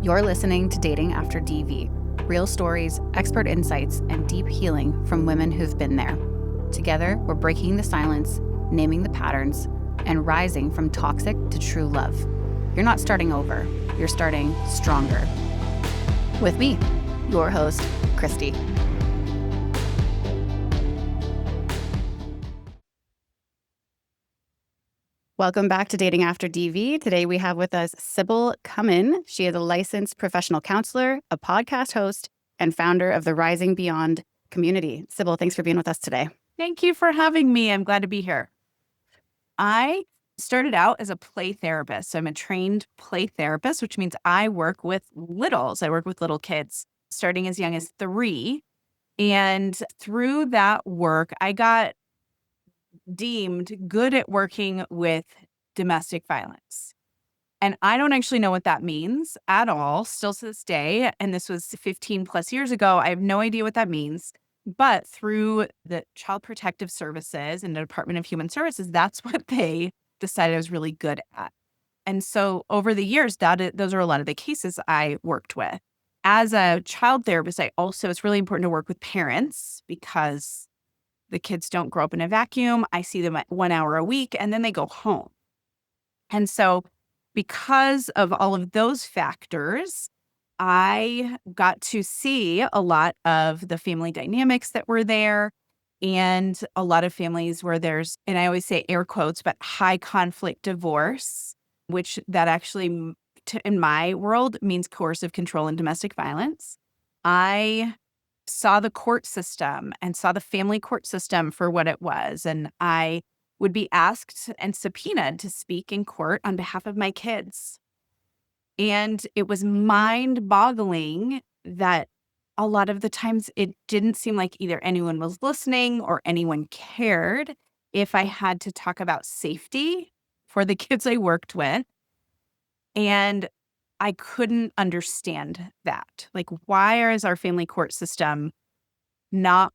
You're listening to Dating After DV. Real stories, expert insights, and deep healing from women who've been there. Together, we're breaking the silence, naming the patterns, and rising from toxic to true love. You're not starting over, you're starting stronger. With me, your host, Christy. Welcome back to Dating After DV. Today we have with us Sybil Cummin. She is a licensed professional counselor, a podcast host, and founder of the Rising Beyond community. Sybil, thanks for being with us today. Thank you for having me. I'm glad to be here. I started out as a play therapist. So I'm a trained play therapist, which means I work with littles. I work with little kids starting as young as 3. And through that work, I got deemed good at working with domestic violence. And I don't actually know what that means at all, still to this day. And this was 15 plus years ago. I have no idea what that means. But through the Child Protective Services and the Department of Human Services, that's what they decided I was really good at. And so over the years, those are a lot of the cases I worked with. As a child therapist, it's really important to work with parents because the kids don't grow up in a vacuum. I see them at 1 hour a week and then they go home. And so because of all of those factors, I got to see a lot of the family dynamics that were there and a lot of families where there's, and I always say air quotes, but high conflict divorce, which that actually in my world means coercive control and domestic violence. I saw the court system and saw the family court system for what it was. And I would be asked and subpoenaed to speak in court on behalf of my kids. And it was mind-boggling that a lot of the times it didn't seem like either anyone was listening or anyone cared if I had to talk about safety for the kids I worked with. And I couldn't understand that. Like, why is our family court system not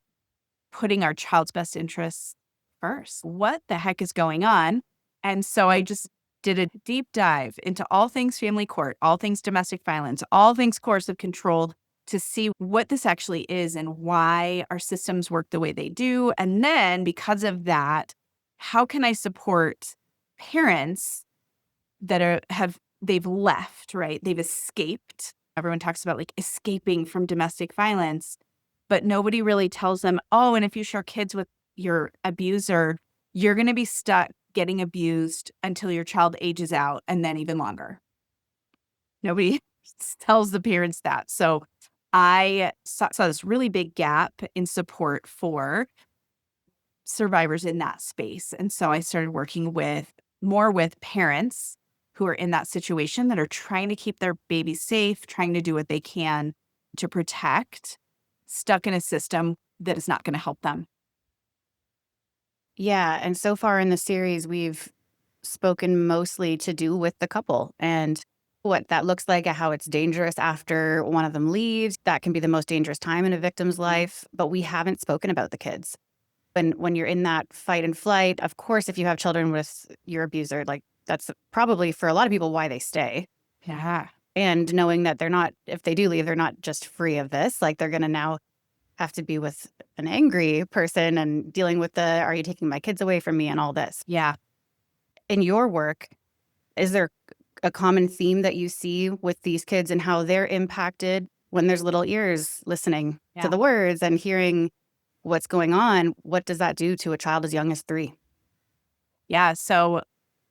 putting our child's best interests first? What the heck is going on? And so I just did a deep dive into all things family court, all things domestic violence, all things coercive control to see what this actually is and why our systems work the way they do. And then because of that, how can I support parents that they've left, right? They've escaped. Everyone talks about like escaping from domestic violence, but nobody really tells them, oh, and if you share kids with your abuser, you're going to be stuck getting abused until your child ages out and then even longer. Nobody tells the parents that. So I saw this really big gap in support for survivors in that space. And so I started working more with parents who are in that situation that are trying to keep their baby safe, trying to do what they can to protect, stuck in a system that is not going to help them. Yeah, and so far in the series, we've spoken mostly to do with the couple and what that looks like, how it's dangerous after one of them leaves. That can be the most dangerous time in a victim's life, but we haven't spoken about the kids. When you're in that fight and flight, of course, if you have children with your abuser, like that's probably for a lot of people why they stay. Yeah. And knowing that if they do leave, they're not just free of this, like they're going to now have to be with an angry person and dealing with are you taking my kids away from me and all this. Yeah. In your work, is there a common theme that you see with these kids and how they're impacted when there's little ears listening to the words and hearing what's going on? What does that do to a child as young as 3? Yeah. So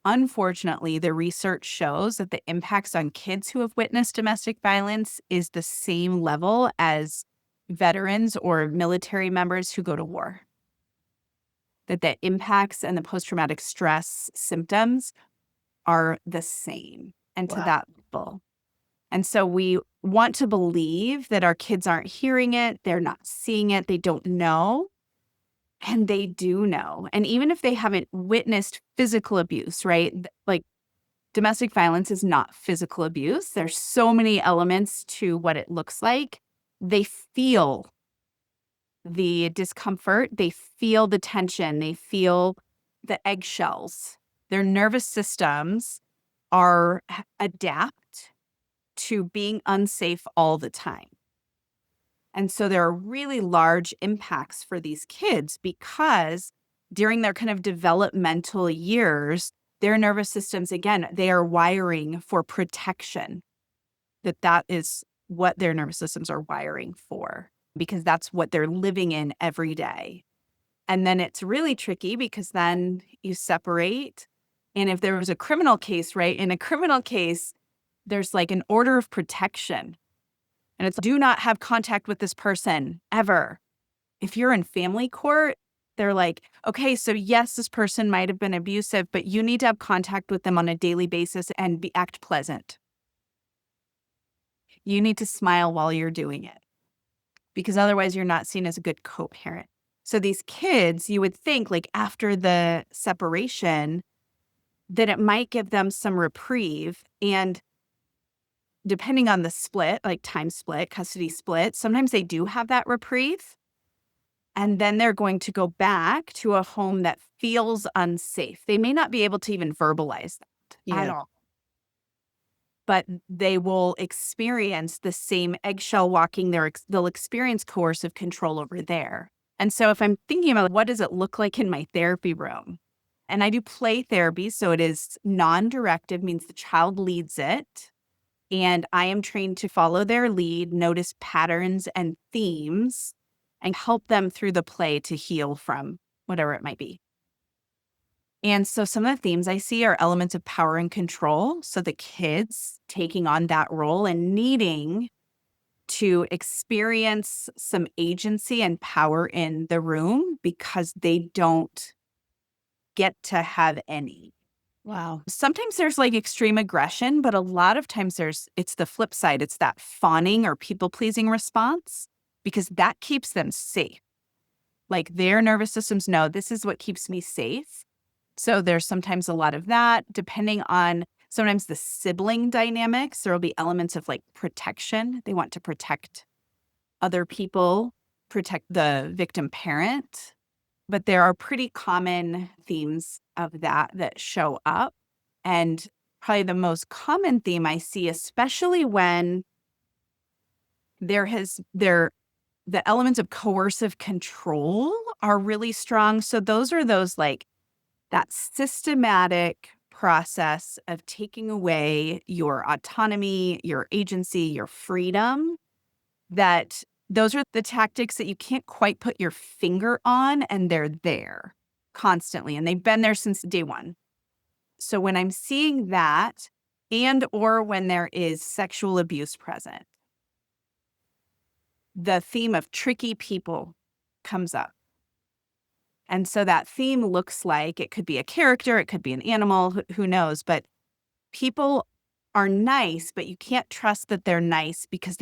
unfortunately, the research shows that the impacts on kids who have witnessed domestic violence is the same level as veterans or military members who go to war. That the impacts and the post-traumatic stress symptoms are the same and to that level. And so we want to believe that our kids aren't hearing it, they're not seeing it, they don't know. And they do know. And even if they haven't witnessed physical abuse, right? Like domestic violence is not physical abuse. There's so many elements to what it looks like. They feel the discomfort, they feel the tension, they feel the eggshells. Their nervous systems adapt to being unsafe all the time. And so there are really large impacts for these kids because during their kind of developmental years, their nervous systems, again, they are wiring for protection. That is what their nervous systems are wiring for because that's what they're living in every day. And then it's really tricky because then you separate. And if there was a criminal case, right, in a criminal case, there's like an order of protection. And it's do not have contact with this person ever. If you're in family court, they're like, okay, so yes, this person might have been abusive, but you need to have contact with them on a daily basis and act pleasant. You need to smile while you're doing it because otherwise you're not seen as a good co-parent. So these kids, you would think like after the separation that it might give them some reprieve. And depending on the split, like time split, custody split, sometimes they do have that reprieve. And then they're going to go back to a home that feels unsafe. They may not be able to even verbalize that at all. But they will experience the same eggshell walking. They'll experience coercive control over there. And so if I'm thinking about what does it look like in my therapy room, and I do play therapy, so it is non-directive, means the child leads it. And I am trained to follow their lead, notice patterns and themes, and help them through the play to heal from whatever it might be. And so some of the themes I see are elements of power and control. So the kids taking on that role and needing to experience some agency and power in the room because they don't get to have any. Wow. Sometimes there's like extreme aggression, but a lot of times it's the flip side. It's that fawning or people-pleasing response because that keeps them safe. Like their nervous systems know this is what keeps me safe. So there's sometimes a lot of that, depending on sometimes the sibling dynamics. There will be elements of like protection. They want to protect other people, protect the victim parent. But there are pretty common themes of that show up. And probably the most common theme I see, especially when the elements of coercive control are really strong. So those are those like that systematic process of taking away your autonomy, your agency, your freedom, that those are the tactics that you can't quite put your finger on, and they're there constantly, and they've been there since day one. So when I'm seeing that, and or when there is sexual abuse present, the theme of tricky people comes up. And so that theme looks like it could be a character, it could be an animal, who knows, but people are nice, but you can't trust that they're nice because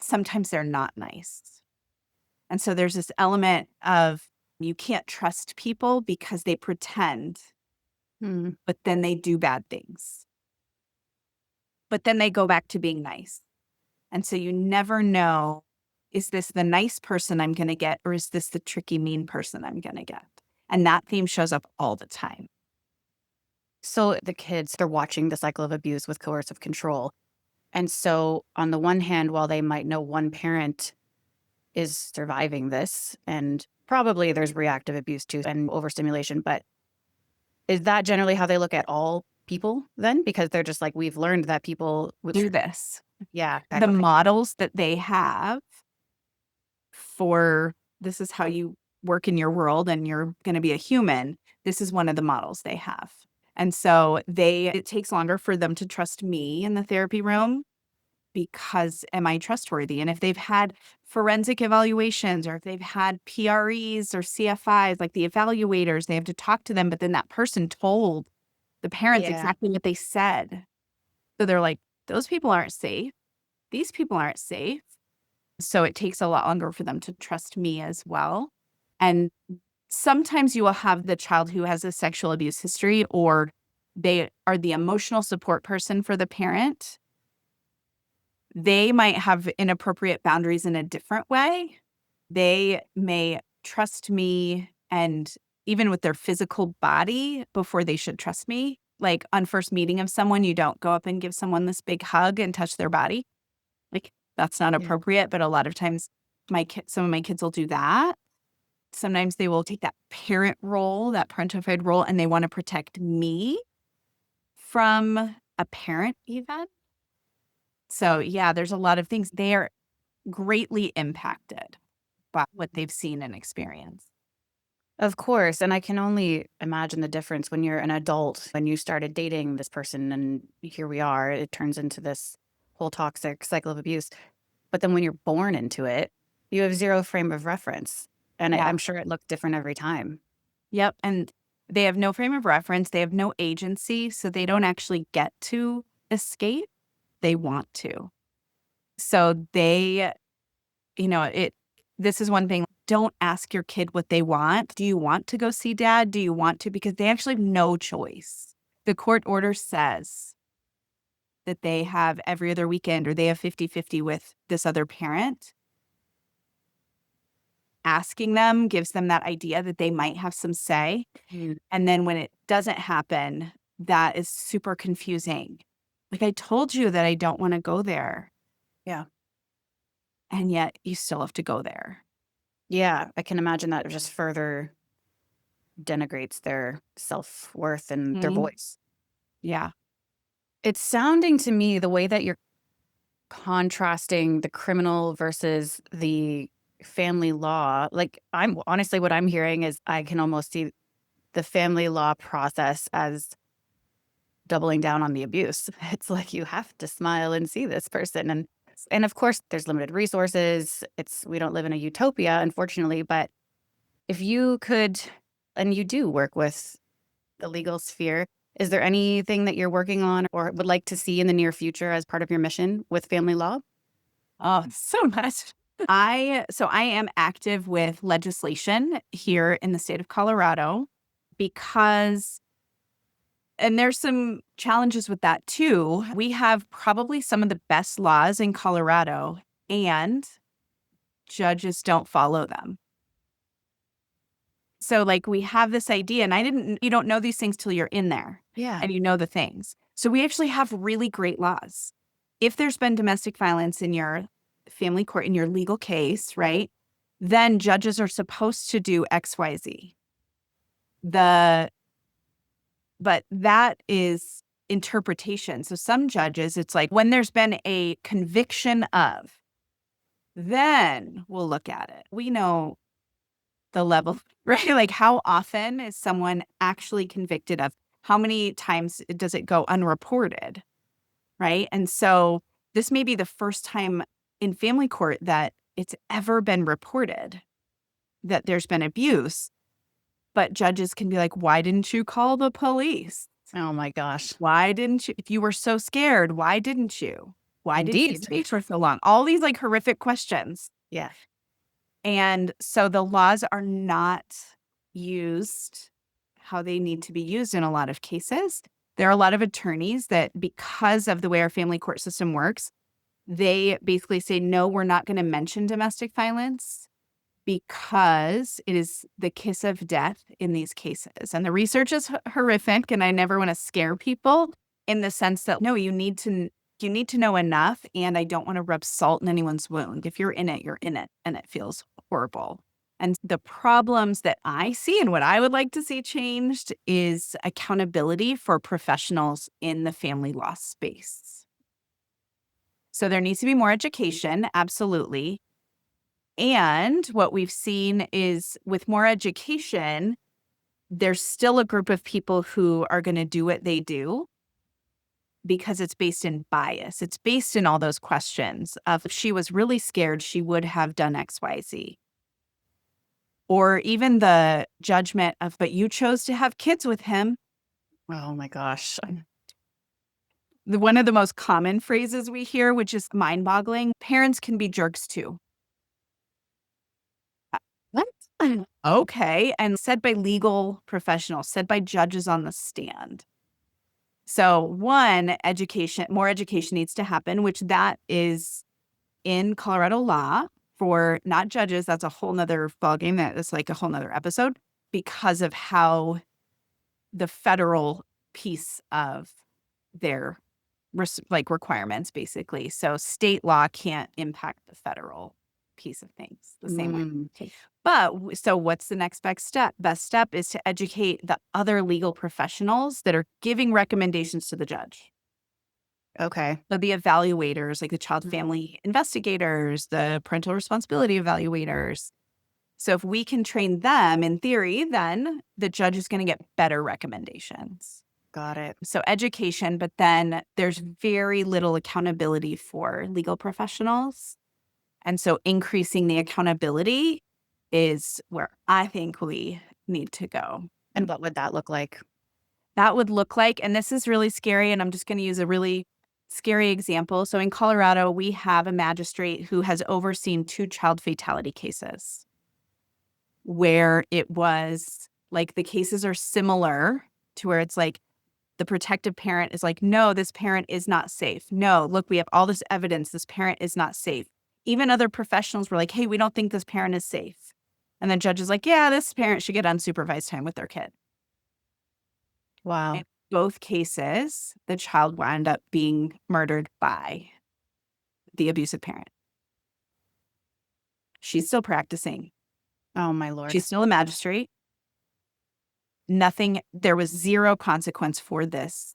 sometimes they're not nice. And so there's this element of you can't trust people because they pretend, but then they do bad things. But then they go back to being nice. And so you never know, is this the nice person I'm going to get, or is this the tricky, mean person I'm going to get? And that theme shows up all the time. So the kids, they're watching the cycle of abuse with coercive control. And so on the one hand, while they might know one parent is surviving this, and probably there's reactive abuse too and overstimulation, but is that generally how they look at all people then? Because they're just like, we've learned that people do this. Yeah. The models that they have for this is how you work in your world and you're going to be a human. This is one of the models they have. And so it takes longer for them to trust me in the therapy room because am I trustworthy? And if they've had forensic evaluations or if they've had PREs or CFIs, like the evaluators, they have to talk to them. But then that person told the parents exactly what they said. So they're like, those people aren't safe. These people aren't safe. So it takes a lot longer for them to trust me as well. And sometimes you will have the child who has a sexual abuse history, or they are the emotional support person for the parent. They might have inappropriate boundaries in a different way. They may trust me, and even with their physical body before they should trust me. Like on first meeting of someone, you don't go up and give someone this big hug and touch their body. Like that's not Yeah. appropriate. But a lot of times some of my kids will do that. Sometimes they will take that parent role, that parentified role, and they want to protect me from a parent even. So yeah, there's a lot of things. They are greatly impacted by what they've seen and experienced. Of course, and I can only imagine the difference when you're an adult, when you started dating this person and here we are, it turns into this whole toxic cycle of abuse. But then when you're born into it, you have 0 frame of reference, and Yeah. I'm sure it looked different every time. Yep. And they have no frame of reference. They have no agency. So they don't actually get to escape. They want to. So they, this is one thing. Don't ask your kid what they want. Do you want to go see dad? Do you want to? Because they actually have no choice. The court order says that they have every other weekend or they have 50-50 with this other parent. Asking them gives them that idea that they might have some say. Mm. And then when it doesn't happen, that is super confusing. Like, I told you that I don't want to go there. Yeah. And yet you still have to go there. Yeah, I can imagine that just further denigrates their self-worth and their Mhm. voice. Yeah. It's sounding to me the way that you're contrasting the criminal versus the family law, like, I'm honestly, what I'm hearing is I can almost see the family law process as doubling down on the abuse. It's like you have to smile and see this person, and of course, there's limited resources. We don't live in a utopia, unfortunately, but if you could, and you do work with the legal sphere, is there anything that you're working on or would like to see in the near future as part of your mission with family law? Oh, so much. I am active with legislation here in the state of Colorado because and there's some challenges with that too. We have probably some of the best laws in Colorado and judges don't follow them. So like we have this idea and you don't know these things till you're in there Yeah. and you know the things. So we actually have really great laws. If there's been domestic violence in your family court, in your legal case, right? Then judges are supposed to do XYZ. But that is interpretation. So some judges, it's like when there's been a conviction of, then we'll look at it. We know the level, right? Like how often is someone actually convicted of? How many times does it go unreported? Right. And so this may be the first time in family court that it's ever been reported that there's been abuse. But judges can be like, why didn't you call the police? Oh my gosh. Why didn't you? If you were so scared, why didn't you? Why did you Indeed. stay for so long? All these like horrific questions. Yeah. And so the laws are not used how they need to be used in a lot of cases. There are a lot of attorneys that, because of the way our family court system works, they basically say, no, we're not going to mention domestic violence because it is the kiss of death in these cases. And the research is horrific, and I never want to scare people in the sense that, no, you need to know enough, and I don't want to rub salt in anyone's wound. If you're in it, you're in it, and it feels horrible. And the problems that I see and what I would like to see changed is accountability for professionals in the family law space. So there needs to be more education, absolutely. And what we've seen is with more education, there's still a group of people who are going to do what they do because it's based in bias. It's based in all those questions of if she was really scared, she would have done XYZ. Or even the judgment of, but you chose to have kids with him. Oh my gosh. One of the most common phrases we hear, which is mind-boggling, parents can be jerks too. What? Okay. And said by legal professionals, said by judges on the stand. So one, more education needs to happen, which that is in Colorado law for not judges. That's a whole nother ballgame. That is like a whole nother episode because of how the federal piece of their requirements, basically. So state law can't impact the federal piece of things the same way. Mm, But so what's the next best step? Best step is to educate the other legal professionals that are giving recommendations to the judge. okay. So the evaluators, like the child family investigators, the parental responsibility evaluators. So if we can train them in theory, then the judge is going to get better recommendations. Got it. So education, but then there's very little accountability for legal professionals. And so increasing the accountability is where I think we need to go. And what would that look like? That would look like, and this is really scary, and I'm just going to use a really scary example. So in Colorado, we have a magistrate who has overseen 2 child fatality cases where it was like the cases are similar to where it's like the protective parent is like, no, this parent is not safe. No, look, we have all this evidence. This parent is not safe. Even other professionals were like, hey, we don't think this parent is safe. And the judge is like, yeah, this parent should get unsupervised time with their kid. Wow. In both cases, the child wound up being murdered by the abusive parent. She's still practicing. Oh, my Lord. She's still a magistrate. There was zero consequence for this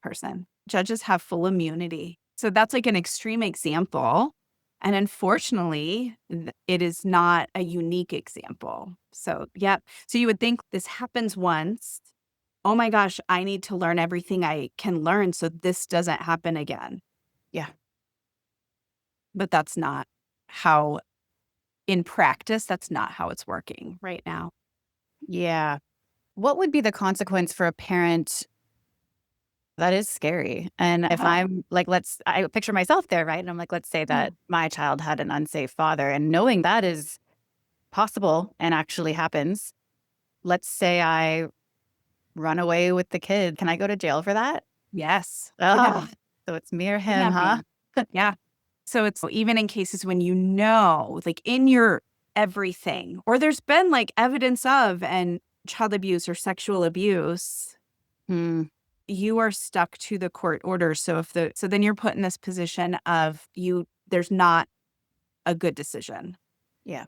person. Judges have full immunity. So that's like an extreme example. And unfortunately, it is not a unique example. So, yeah. So you would think this happens once. Oh my gosh, I need to learn everything I can learn so this doesn't happen again. Yeah. But that's not how, in practice, that's not how it's working right now. Yeah. What would be the consequence for a parent? That is scary. And if I'm like, I picture myself there, right? And I'm like, let's say that my child had an unsafe father, and knowing that is possible and actually happens. Let's say I run away with the kid. Can I go to jail for that? Yes. Oh, so it's me or him, huh? Yeah. So it's even in cases when you know, like in your everything, or there's been like evidence of and child abuse or sexual abuse, you are stuck to the court order. So so then you're put in this position of there's not a good decision. Yeah.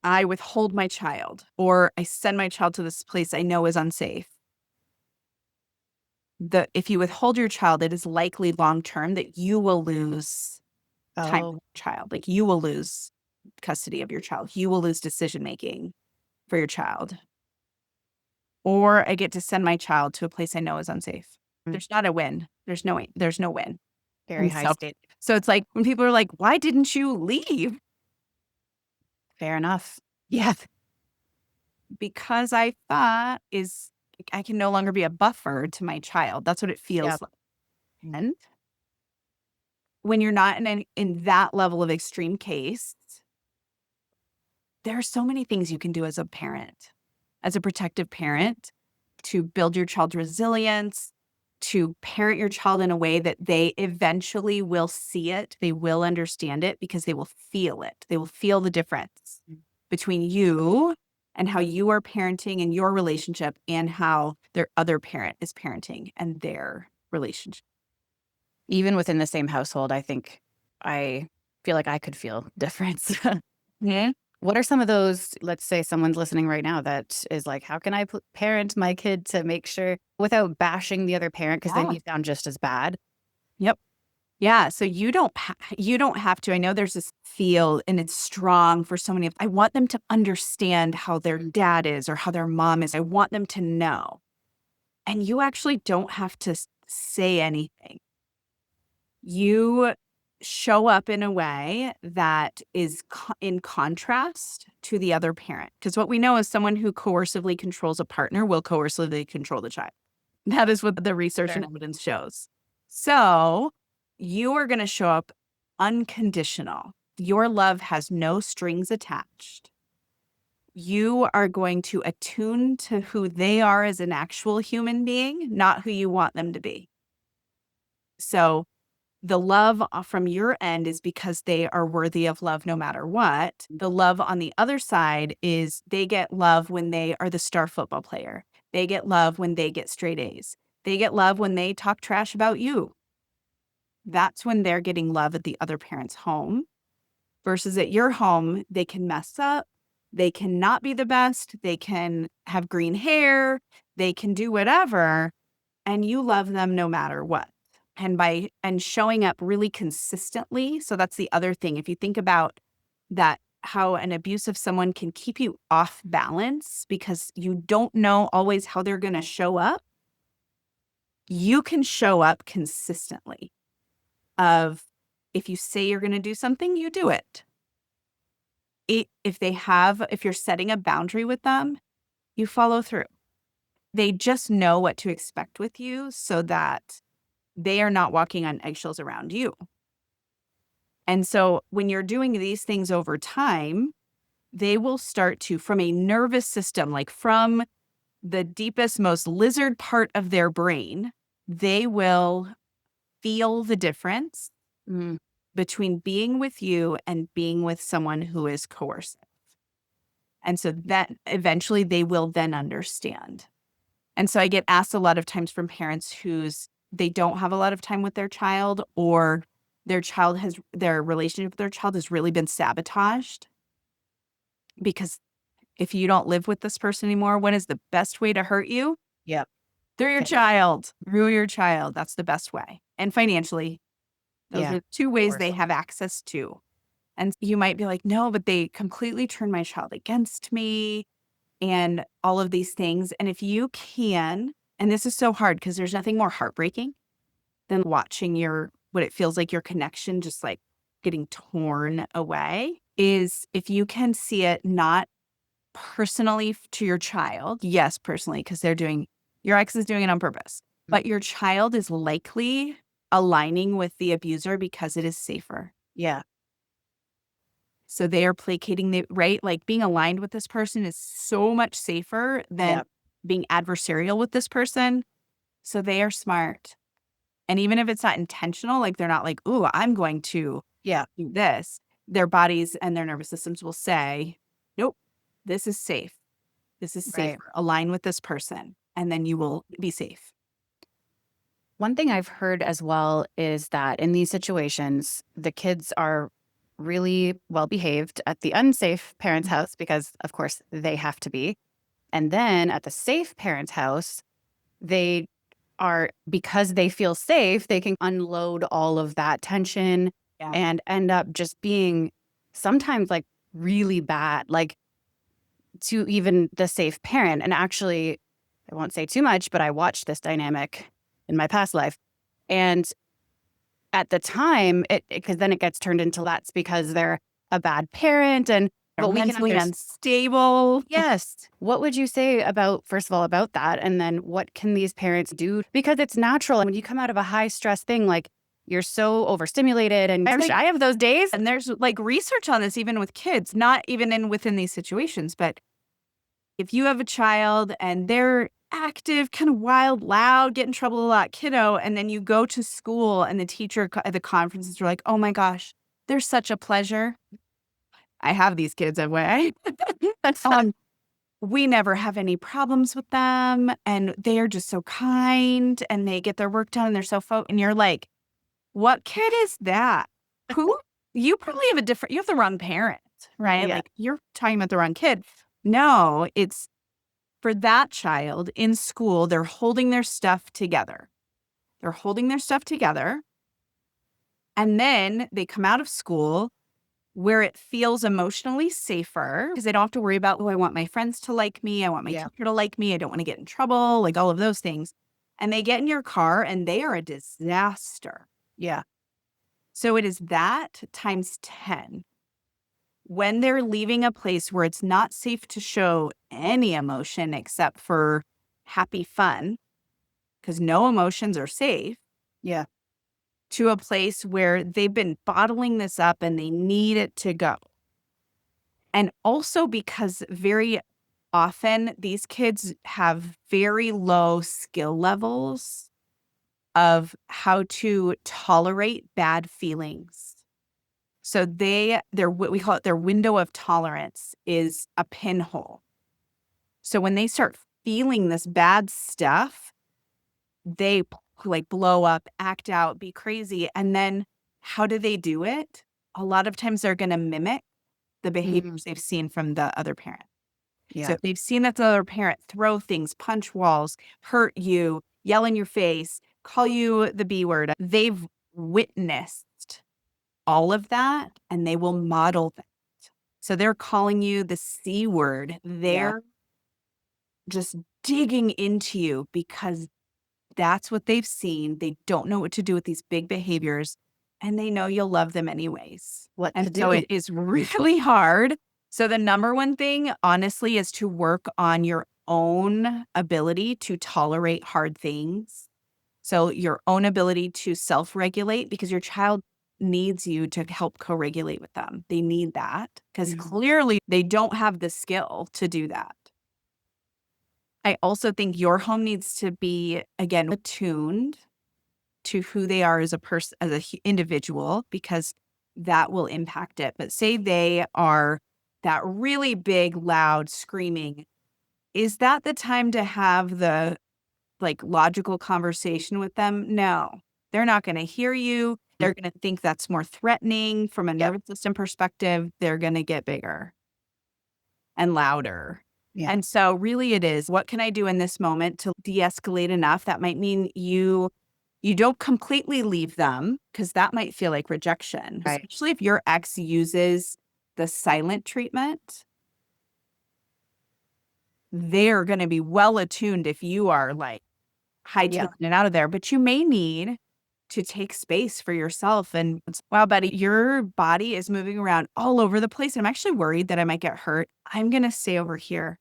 I withhold my child, or I send my child to this place I know is unsafe. If you withhold your child, it is likely long term that you will lose time with your child. Like you will lose custody of your child. You will lose decision making for your child. Or I get to send my child to a place I know is unsafe. There's not a win. There's no win. Very high state. So it's like when people are like, why didn't you leave? Fair enough. Yeah. Because I thought I can no longer be a buffer to my child. That's what it feels like. And when you're not in that level of extreme case, there are so many things you can do as a parent, as a protective parent, to build your child's resilience, to parent your child in a way that they eventually will see it, they will understand it, because they will feel it. They will feel the difference between you and how you are parenting in your relationship and how their other parent is parenting and their relationship. Even within the same household, I think I feel like I could feel difference. What are some of those, let's say someone's listening right now that is like, how can I parent my kid to make sure without bashing the other parent? Because then you sound just as bad. Yep. Yeah. So you don't have to. I know there's this feel and it's strong for so many. I want them to understand how their dad is or how their mom is. I want them to know. And you actually don't have to say anything. You show up in a way that is in contrast to the other parent. Because what we know is someone who coercively controls a partner will coercively control the child. That is what the research and evidence shows. So you are going to show up unconditional. Your love has no strings attached. You are going to attune to who they are as an actual human being, not who you want them to be. So the love from your end is because they are worthy of love no matter what. The love on the other side is they get love when they are the star football player. They get love when they get straight A's. They get love when they talk trash about you. That's when they're getting love at the other parent's home. Versus at your home, they can mess up. They cannot be the best. They can have green hair. They can do whatever. And you love them no matter what. And showing up really consistently. So that's the other thing. If you think about that, how an abusive someone can keep you off balance because you don't know always how they're going to show up. You can show up consistently of if you say you're going to do something, you do it. If you're setting a boundary with them, you follow through. They just know what to expect with you so that they are not walking on eggshells around you. And so when you're doing these things over time, they will start to, from a nervous system, like from the deepest, most lizard part of their brain, they will feel the difference between being with you and being with someone who is coercive. And so that eventually they will then understand. And so I get asked a lot of times from parents they don't have a lot of time with their child, or their relationship with their child has really been sabotaged. Because if you don't live with this person anymore, when is the best way to hurt you? Yep. Through your child. Through your child. That's the best way. And financially. Those are two ways they have access to. And you might be like, no, but they completely turned my child against me and all of these things. And if you can, and this is so hard because there's nothing more heartbreaking than watching what it feels like your connection just like getting torn away, is if you can see it not personally to your child. Yes, personally, because your ex is doing it on purpose. But your child is likely aligning with the abuser because it is safer. Yeah. So they are placating right? Like being aligned with this person is so much safer than being adversarial with this person. So they are smart. And even if it's not intentional, like they're not like, ooh, I'm going to do this. Their bodies and their nervous systems will say, nope, this is safe. This is safer. Right. Align with this person. And then you will be safe. One thing I've heard as well is that in these situations, the kids are really well behaved at the unsafe parent's house because, of course, they have to be. And then at the safe parent's house, because they feel safe, they can unload all of that tension and end up just being sometimes like really bad, like to even the safe parent. And actually, I won't say too much, but I watched this dynamic in my past life. And at the time, because then it gets turned into that's because they're a bad parent and they're mentally unstable. Yes. What would you say first of all, about that? And then what can these parents do? Because it's natural. And when you come out of a high stress thing, like you're so overstimulated and I have those days. And there's like research on this, even with kids, not even within these situations. But if you have a child and they're active, kind of wild, loud, get in trouble a lot, kiddo, and then you go to school and the teacher at the conferences are like, oh my gosh, they're such a pleasure. I have these kids away. We never have any problems with them. And they are just so kind and they get their work done and they're so and you're like, what kid is that? Who? You probably have you have the wrong parent, right? Yeah. Like you're talking about the wrong kid. No, it's for that child in school, they're holding their stuff together. And then they come out of school where it feels emotionally safer because they don't have to worry about, I want my friends to like me. I want my teacher to like me. I don't want to get in trouble, like all of those things. And they get in your car and they are a disaster. Yeah. So it is that times 10. When they're leaving a place where it's not safe to show any emotion except for happy fun, because no emotions are safe. Yeah. To a place where they've been bottling this up and they need it to go. And also because very often these kids have very low skill levels of how to tolerate bad feelings. So we call it their window of tolerance is a pinhole. So when they start feeling this bad stuff, they like blow up, act out, be crazy. And then how do they do it? A lot of times they're going to mimic the behaviors they've seen from the other parent. So Yeah. if they've seen that the other parent throw things, punch walls, hurt you, yell in your face, call you the B word, they've witnessed all of that and they will model that. So they're calling you the C word. They're just digging into you because that's what they've seen. They don't know what to do with these big behaviors and they know you'll love them anyways. What to And so do. it is really hard. So the number one thing, honestly, is to work on your own ability to tolerate hard things. So your own ability to self-regulate, because your child needs you to help co-regulate with them. They need that because clearly they don't have the skill to do that. I also think your home needs to be, again, attuned to who they are as a person, as an individual, because that will impact it. But say they are that really big, loud screaming. Is that the time to have the like logical conversation with them? No, they're not going to hear you. They're going to think that's more threatening from a nervous system perspective. They're going to get bigger and louder. Yeah. And so really it is, what can I do in this moment to de-escalate enough? That might mean you don't completely leave them because that might feel like rejection, Right. especially if your ex uses the silent treatment. They're going to be well attuned if you are like hightailing it out of there, but you may need to take space for yourself. And wow, buddy, your body is moving around all over the place. I'm actually worried that I might get hurt. I'm going to stay over here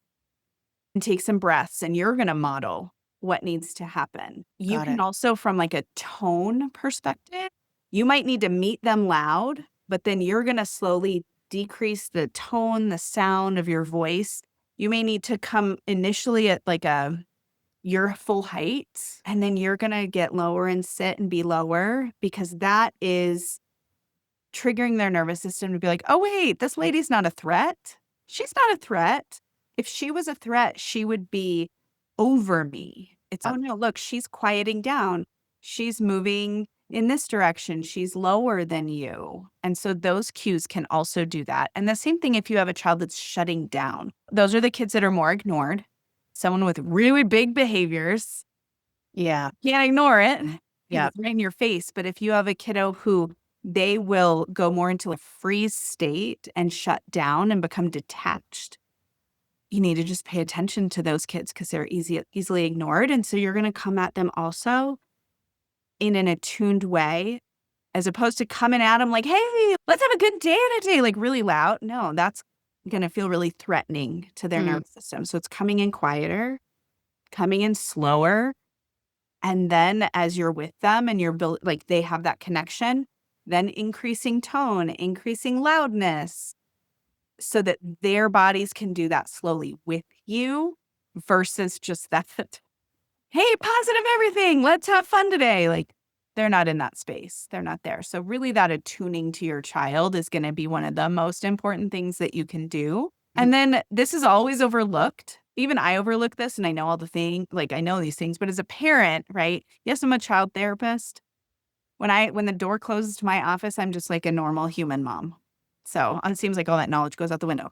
and take some breaths, and you're going to model what needs to happen. You Got can it. also, from like a tone perspective, you might need to meet them loud, but then you're going to slowly decrease the tone, the sound of your voice. You may need to come initially at like your full height, and then you're going to get lower and sit and be lower, because that is triggering their nervous system to be like, oh, wait, this lady's not a threat. She's not a threat. If she was a threat, she would be over me. It's, oh no, look, she's quieting down. She's moving in this direction. She's lower than you. And so those cues can also do that. And the same thing if you have a child that's shutting down. Those are the kids that are more ignored. Someone with really big behaviors, Yeah. can't ignore it. Yeah. It's right in your face. But if you have a kiddo who they will go more into a freeze state and shut down and become detached, you need to just pay attention to those kids because they're easily ignored. And so you're going to come at them also in an attuned way, as opposed to coming at them like, hey, let's have a good day today, like really loud. No, that's going to feel really threatening to their nervous system. So it's coming in quieter, coming in slower. And then as you're with them and you're like they have that connection, then increasing tone, increasing loudness, so that their bodies can do that slowly with you versus just that, hey, positive everything, let's have fun today. Like they're not in that space. They're not there. So really that attuning to your child is going to be one of the most important things that you can do. And then this is always overlooked. Even I overlook this and I know all the things, like I know these things, but as a parent, right? Yes, I'm a child therapist. When the door closes to my office, I'm just like a normal human mom. So it seems like all that knowledge goes out the window.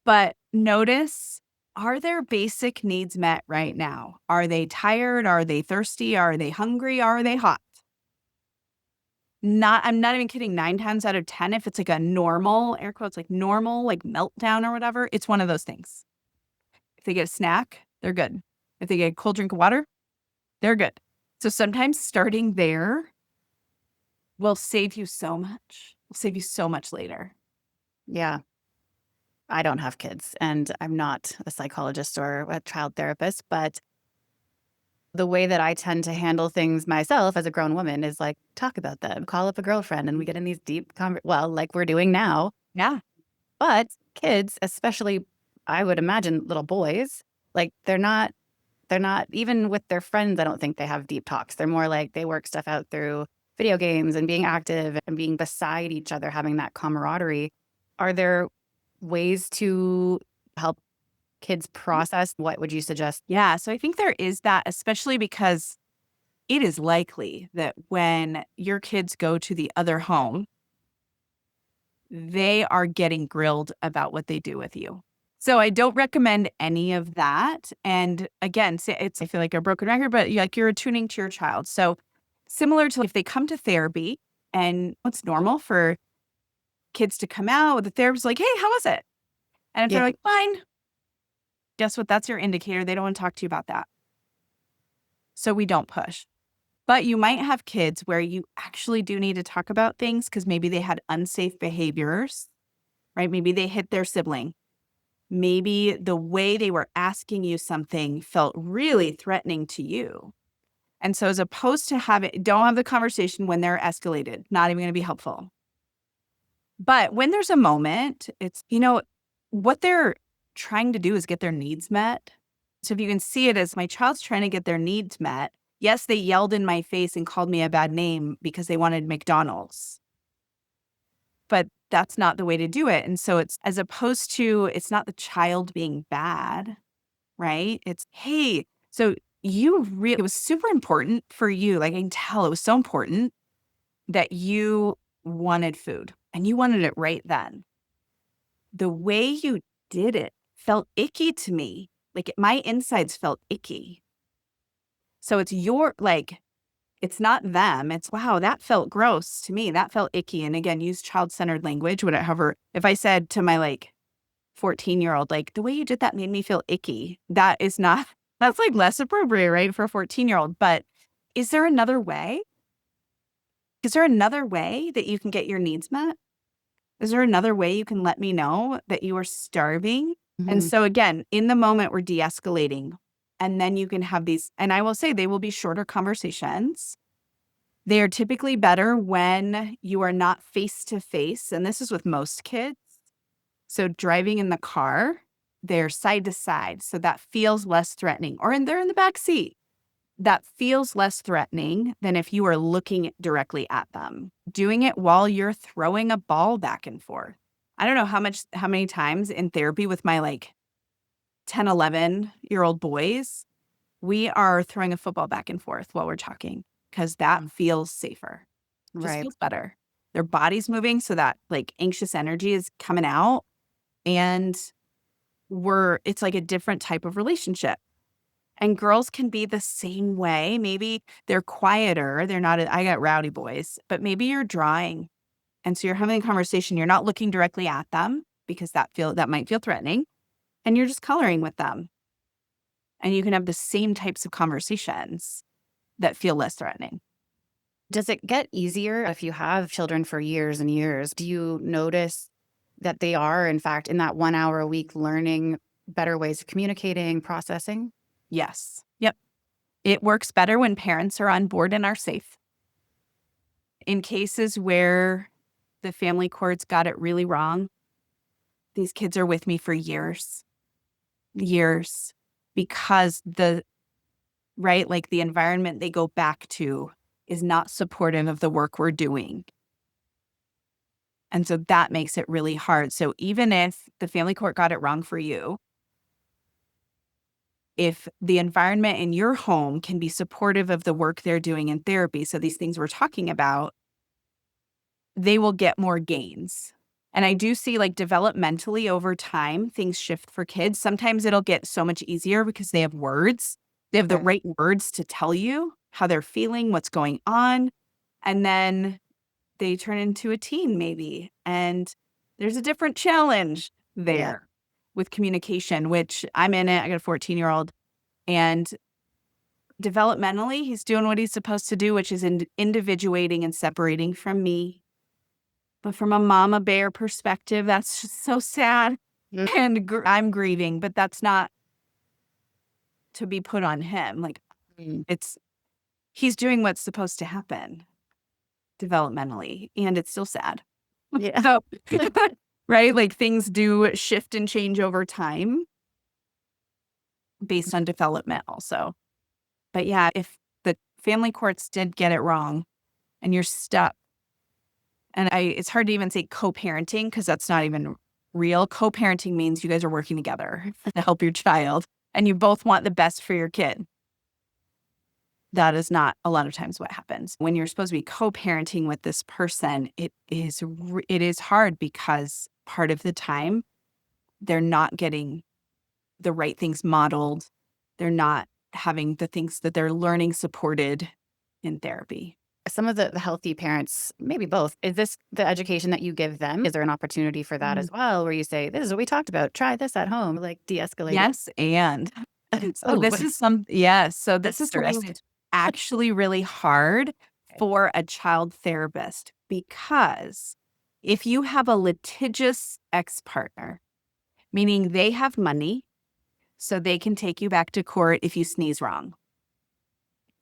But notice, are their basic needs met right now? Are they tired? Are they thirsty? Are they hungry? Are they hot? I'm not even kidding. 9 times out of 10, if it's like a normal, air quotes, like normal, like meltdown or whatever, it's one of those things. If they get a snack, they're good. If they get a cold drink of water, they're good. So sometimes starting there will save you so much. Will save you so much later. Yeah. I don't have kids and I'm not a psychologist or a child therapist, but the way that I tend to handle things myself as a grown woman is like, talk about them, call up a girlfriend, and we get in these deep like we're doing now. Yeah. But kids, especially, I would imagine little boys, like they're not even with their friends. I don't think they have deep talks. They're more like they work stuff out through video games and being active and being beside each other, having that camaraderie. Are there ways to help kids process? What would you suggest? Yeah. So I think there is that, especially because it is likely that when your kids go to the other home, they are getting grilled about what they do with you. So I don't recommend any of that. And again, I feel like a broken record, but you're attuning to your child. So similar to if they come to therapy, and it's normal for kids to come out with the therapist like, hey, how was it? And if they're Yeah. like, fine, guess what? That's your indicator. They don't want to talk to you about that. So we don't push. But you might have kids where you actually do need to talk about things because maybe they had unsafe behaviors, right? Maybe they hit their sibling. Maybe the way they were asking you something felt really threatening to you. And so as opposed to don't have the conversation when they're escalated, not even going to be helpful. But when there's a moment, it's, what they're trying to do is get their needs met. So if you can see it as my child's trying to get their needs met, yes, they yelled in my face and called me a bad name because they wanted McDonald's. But that's not the way to do it. And so it's as opposed to, it's not the child being bad, right? It's, hey, so it was super important for you. Like I can tell it was so important that you wanted food and you wanted it right then. The way you did it felt icky to me. Like my insides felt icky. So it's not them. It's, wow, that felt gross to me. That felt icky. And again, use child-centered language. Whatever. If I said to my 14-year-old, the way you did that made me feel icky, that's less appropriate, right? For a 14-year-old. But is there another way? Is there another way that you can get your needs met? Is there another way you can let me know that you are starving? And so again, in the moment, we're de-escalating. And then you can have these, and I will say they will be shorter conversations. They are typically better when you are not face to face. And this is with most kids. So driving in the car, they're side to side. So that feels less threatening. They're in the back seat. That feels less threatening than if you are looking directly at them. Doing it while you're throwing a ball back and forth. I don't know how many times in therapy with my 10, 11-year-old boys, we are throwing a football back and forth while we're talking because that feels safer. Just Right. feels better. Their body's moving so that anxious energy is coming out and it's like a different type of relationship. And girls can be the same way. Maybe they're quieter. They're not, I got rowdy boys, but maybe you're drawing. And so you're having a conversation. You're not looking directly at them because that might feel threatening. And you're just coloring with them. And you can have the same types of conversations that feel less threatening. Does it get easier if you have children for years and years? Do you notice that they are, in fact, in that 1 hour a week learning better ways of communicating, processing? Yes. Yep. It works better when parents are on board and are safe. In cases where the family courts got it really wrong, these kids are with me for years, because the environment they go back to is not supportive of the work we're doing. And so that makes it really hard. So even if the family court got it wrong for you, if the environment in your home can be supportive of the work they're doing in therapy, so these things we're talking about, they will get more gains. And I do see developmentally over time, things shift for kids. Sometimes it'll get so much easier because they have words. They have the right words to tell you how they're feeling, what's going on. And then they turn into a teen maybe. And there's a different challenge there with communication, which I'm in it. I got a 14-year-old. And developmentally, he's doing what he's supposed to do, which is individuating and separating from me. But from a mama bear perspective, that's just so sad. And I'm grieving, but that's not to be put on him. He's doing what's supposed to happen developmentally, and it's still sad. Yeah. So, right? Things do shift and change over time based on development also. But yeah, if the family courts did get it wrong and you're stuck, and it's hard to even say co-parenting because that's not even real. Co-parenting means you guys are working together to help your child and you both want the best for your kid. That is not a lot of times what happens. When you're supposed to be co-parenting with this person, it is hard because part of the time they're not getting the right things modeled. They're not having the things that they're learning supported in therapy. Some of the healthy parents, maybe both, is this the education that you give them? Is there an opportunity for that as well, where you say, "This is what we talked about. Try this at home," like de-escalating? Yes, and so Oh, this is some yes, so this that's is something stressed. that's actually really hard for a child therapist because if you have a litigious ex-partner, meaning they have money, so they can take you back to court if you sneeze wrong.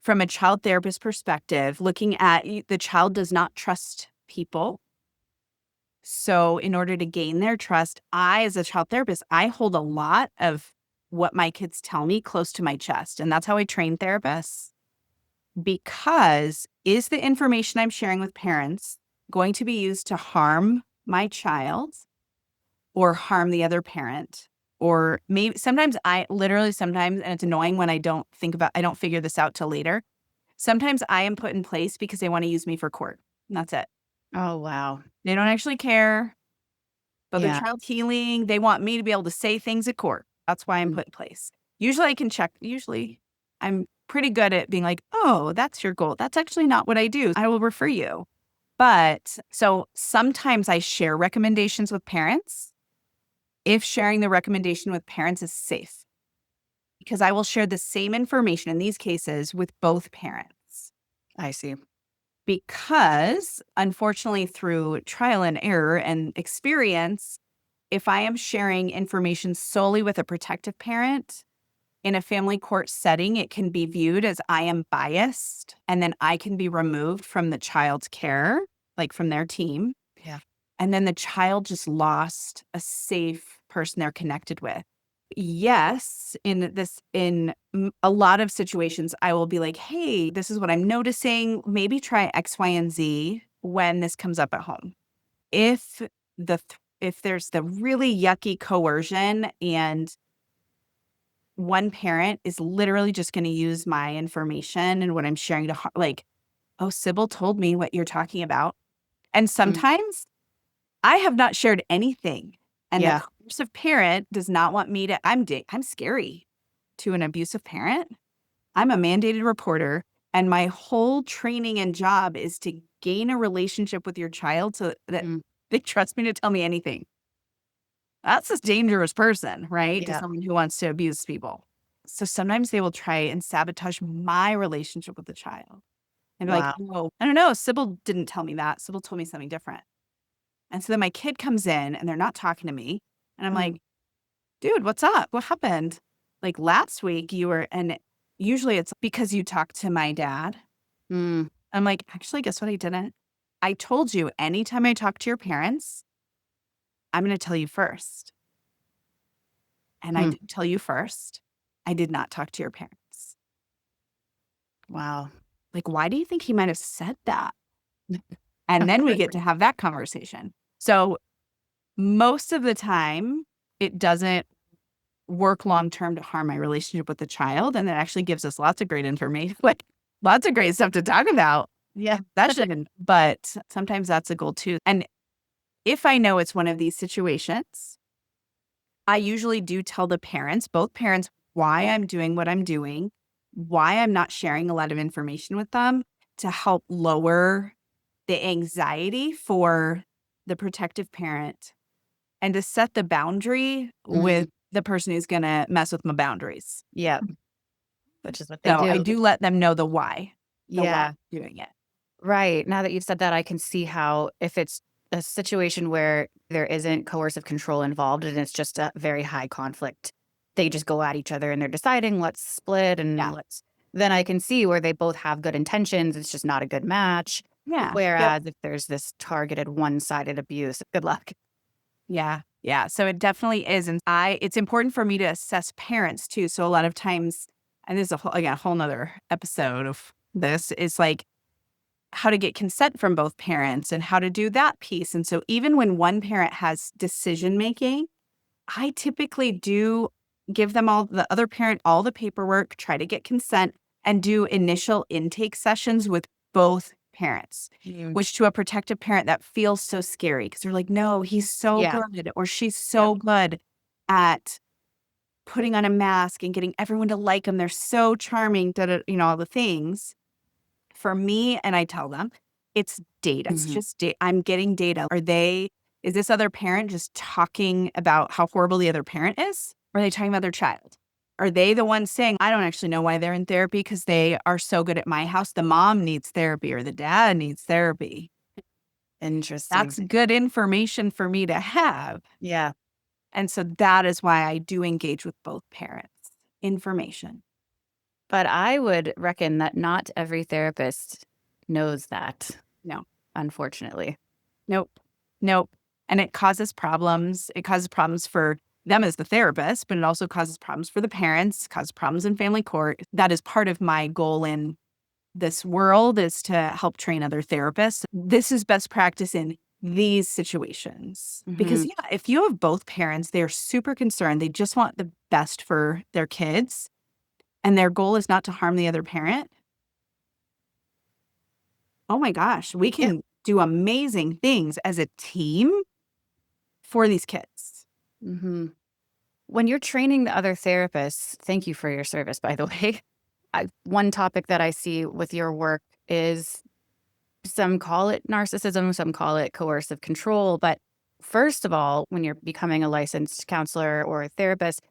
From a child therapist perspective, looking at the child does not trust people. So in order to gain their trust, I, as a child therapist, I hold a lot of what my kids tell me close to my chest. And that's how I train therapists. Because is the information I'm sharing with parents going to be used to harm my child or harm the other parent? Or maybe sometimes, and it's annoying when I don't figure this out till later. Sometimes I am put in place because they want to use me for court. And that's it. Oh, wow. They don't actually care about their Yeah. child's healing. They want me to be able to say things at court. That's why I'm Mm. put in place. Usually I can check. Usually I'm pretty good at being like, oh, that's your goal. That's actually not what I do. I will refer you. But so sometimes I share recommendations with parents if sharing the recommendation with parents is safe, because I will share the same information in these cases with both parents. I see. Because unfortunately, through trial and error and experience, if I am sharing information solely with a protective parent in a family court setting, it can be viewed as I am biased, and then I can be removed from the child's care, like from their team. Yeah. And then the child just lost a safe person they're connected with. Yes, in a lot of situations, I will be like, hey, this is what I'm noticing. Maybe try X, Y, and Z when this comes up at home. If if there's the really yucky coercion and one parent is literally just going to use my information and what I'm sharing to like, oh, Sybil told me what you're talking about. And Mm. sometimes I have not shared anything. And Yeah. the coercive parent does not want me to, I'm scary to an abusive parent. I'm a mandated reporter, and my whole training and job is to gain a relationship with your child so that Mm. they trust me to tell me anything. That's a dangerous person, right? To Yeah. someone who wants to abuse people. So sometimes they will try and sabotage my relationship with the child. And be like, Wow. oh, I don't know. Sybil didn't tell me that. Sybil told me something different. And so then my kid comes in and they're not talking to me. And I'm Mm. like, dude, what's up? What happened? Like last week you were, and usually it's because you talked to my dad. Mm. I'm like, actually, guess what? I didn't. I told you anytime I talk to your parents, I'm going to tell you first. And I Hmm. did tell you first. I did not talk to your parents. Wow. Like, why do you think he might have said that? And then we get to have that conversation. So most of the time, it doesn't work long term to harm my relationship with the child. And it actually gives us lots of great information, like lots of great stuff to talk about. Yeah. That shouldn't, but sometimes that's a goal too. And if I know it's one of these situations, I usually do tell the parents, both parents, why I'm doing what I'm doing, why I'm not sharing a lot of information with them to help lower the anxiety for the protective parent and to set the boundary with Mm. the person who's going to mess with my boundaries. Yeah. Which is what they So I do. do let them know the why Yeah. I'm doing it. Right. Now that you've said that, I can see how if it's a situation where there isn't coercive control involved and it's just a very high conflict, they just go at each other and they're deciding let's split and Yeah. then I can see where they both have good intentions. It's just not a good match. Yeah. Yep. Whereas if there's this targeted one-sided abuse, good luck. Yeah. Yeah. So it definitely is. And it's important for me to assess parents too. So a lot of times, and this is a whole nother episode of this, is like, how to get consent from both parents and how to do that piece. And so even when one parent has decision making, I typically do give them the other parent all the paperwork, try to get consent, and do initial intake sessions with both parents, which to a protective parent that feels so scary because they're like, no, he's so Yeah. good or she's so good at putting on a mask and getting everyone to like him. They're so charming, all the things. For me, and I tell them, it's data. It's just data. I'm getting data. Is this other parent just talking about how horrible the other parent is? Or are they talking about their child? Are they the ones saying, I don't actually know why they're in therapy because they are so good at my house. The mom needs therapy or the dad needs therapy. Interesting. That's good information for me to have. Yeah. And so that is why I do engage with both parents. Information. But I would reckon that not every therapist knows that. No. Unfortunately. Nope. And it causes problems. It causes problems for them as the therapist, but it also causes problems for the parents, causes problems in family court. That is part of my goal in this world, is to help train other therapists. This is best practice in these situations. Because if you have both parents, they're super concerned. They just want the best for their kids. And their goal is not to harm the other parent. Oh my gosh, we can do amazing things as a team for these kids. When you're training the other therapists, thank you for your service, by the way. One topic that I see with your work is some call it narcissism, some call it coercive control. But first of all, when you're becoming a licensed counselor or a therapist,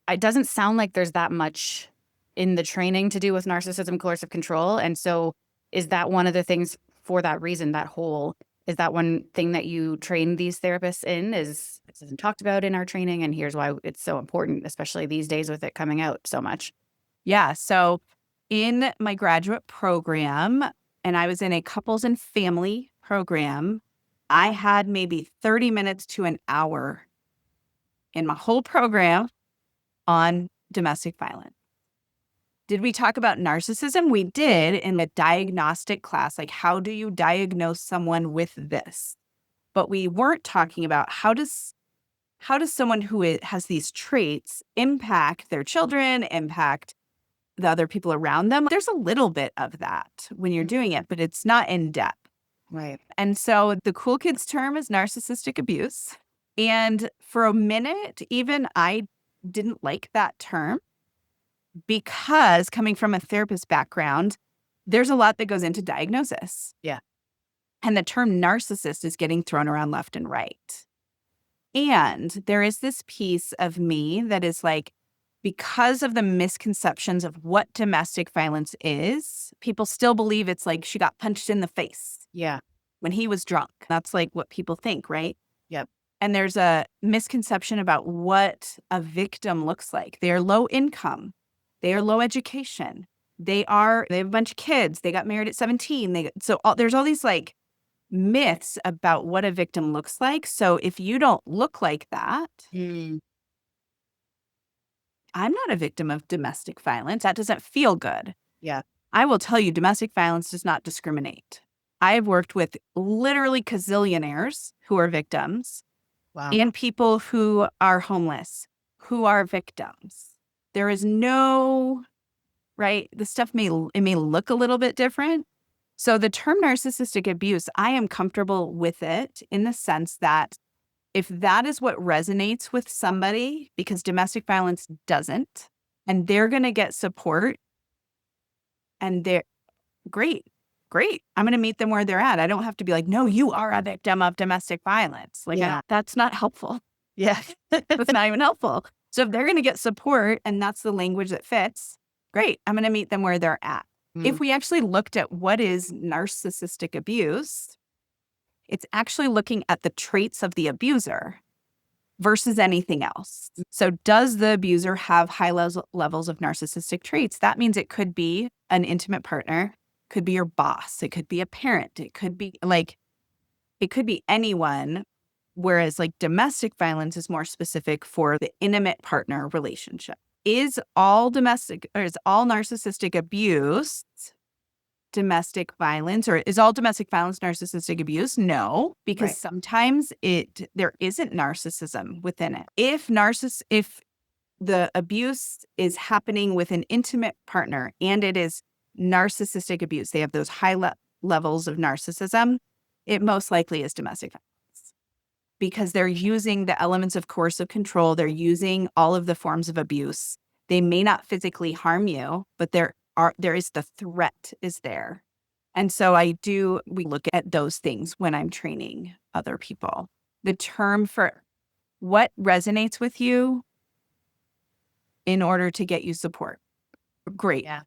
it doesn't sound like there's that much in the training to do with narcissism, coercive control. And so is that one of the things for that reason, is that one thing that you train these therapists in? Is this isn't talked about in our training, and here's why it's so important, especially these days with it coming out so much. Yeah. So in my graduate program, and I was in a couples and family program, I had maybe 30 minutes to an hour in my whole program on domestic violence. Did we talk about narcissism? We did in the diagnostic class, like how do you diagnose someone with this? But we weren't talking about how does someone who has these traits impact their children, impact the other people around them. There's a little bit of that when you're doing it, but it's not in depth. Right. And so the cool kids term is narcissistic abuse. And for a minute, even I didn't like that term because coming from a therapist background, there's a lot that goes into diagnosis. Yeah. And the term narcissist is getting thrown around left and right. And there is this piece of me that is like, because of the misconceptions of what domestic violence is, people still believe it's like she got punched in the face. Yeah. When he was drunk. That's like what people think, right? Yep. And there's a misconception about what a victim looks like. They are low income. They are low education. They have a bunch of kids. They got married at 17. There's all these like myths about what a victim looks like. So if you don't look like that, I'm not a victim of domestic violence. That doesn't feel good. Yeah. I will tell you, domestic violence does not discriminate. I have worked with literally gazillionaires who are victims. Wow. And people who are homeless, who are victims. There is no, right? The stuff may look a little bit different. So the term narcissistic abuse, I am comfortable with it in the sense that if that is what resonates with somebody, because domestic violence doesn't, and they're going to get support, and they're great. I'm going to meet them where they're at. I don't have to be like, no, you are a victim of domestic violence. Like, that's not helpful. Yeah. That's not even helpful. So if they're going to get support and that's the language that fits, great. I'm going to meet them where they're at. If we actually looked at what is narcissistic abuse, it's actually looking at the traits of the abuser versus anything else. So does the abuser have high levels of narcissistic traits? That means it could be an intimate partner, could be your boss, it could be a parent, it could be anyone. Whereas like domestic violence is more specific for the intimate partner relationship. Is all narcissistic abuse domestic violence, or is all domestic violence narcissistic abuse? No, because Right. sometimes there isn't narcissism within it. If the abuse is happening with an intimate partner and it is narcissistic abuse, they have those high levels of narcissism, it most likely is domestic violence because they're using the elements of coercive control. They're using all of the forms of abuse. They may not physically harm you, but there is the threat is there. And so we look at those things when I'm training other people. The term for what resonates with you in order to get you support. Great. Yeah.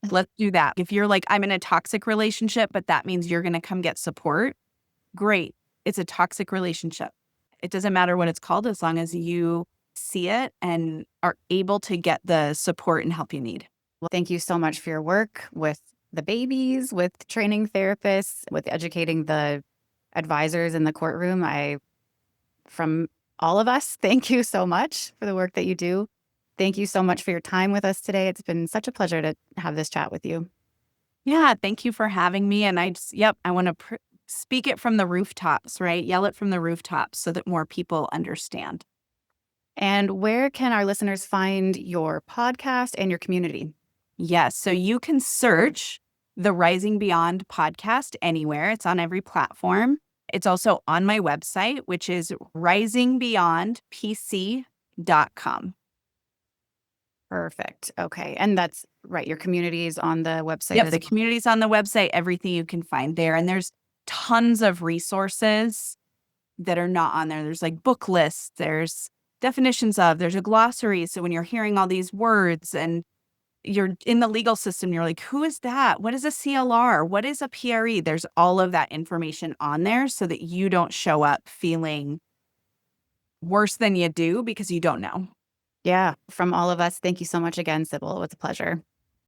Let's do that. If you're like, I'm in a toxic relationship, but that means you're going to come get support. Great. It's a toxic relationship. It doesn't matter what it's called as long as you see it and are able to get the support and help you need. Well, thank you so much for your work with the babies, with training therapists, with educating the advisors in the courtroom. From all of us, thank you so much for the work that you do. Thank you so much for your time with us today. It's been such a pleasure to have this chat with you. Yeah, thank you for having me. And I want to speak it from the rooftops, right? Yell it from the rooftops so that more people understand. And where can our listeners find your podcast and your community? Yes, so you can search the Rising Beyond podcast anywhere. It's on every platform. It's also on my website, which is risingbeyondpc.com. Perfect. Okay. And that's right. Your community is on the website. Yep, the community's on the website, everything you can find there. And there's tons of resources that are not on there. There's like book lists, there's definitions of, there's a glossary. So when you're hearing all these words and you're in the legal system, you're like, who is that? What is a CLR? What is a PRE? There's all of that information on there so that you don't show up feeling worse than you do because you don't know. Yeah. From all of us, thank you so much again, Sybil. It was a pleasure.